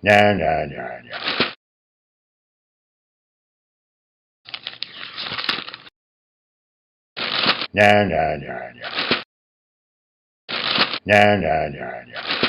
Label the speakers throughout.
Speaker 1: No, no, no, no. No, no, no, no. No, no, no, no.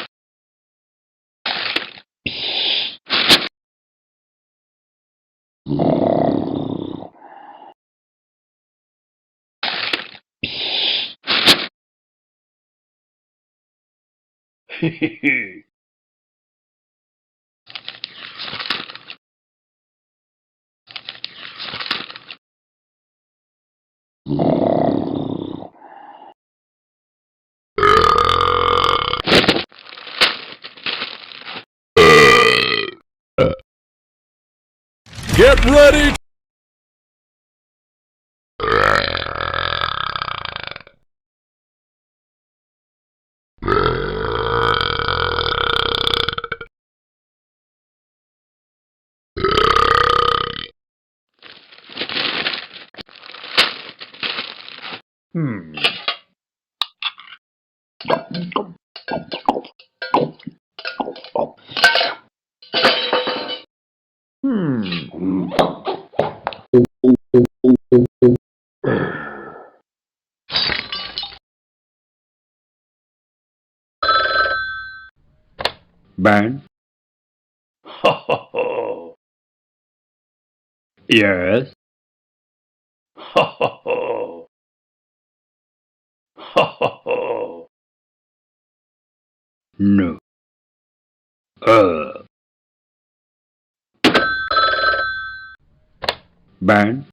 Speaker 2: Get ready!
Speaker 1: Hmm. Hmm. Ben? Ho, ho, ho. Yes? Ho, ho, ho. Ho, ho, ho. No. Ben?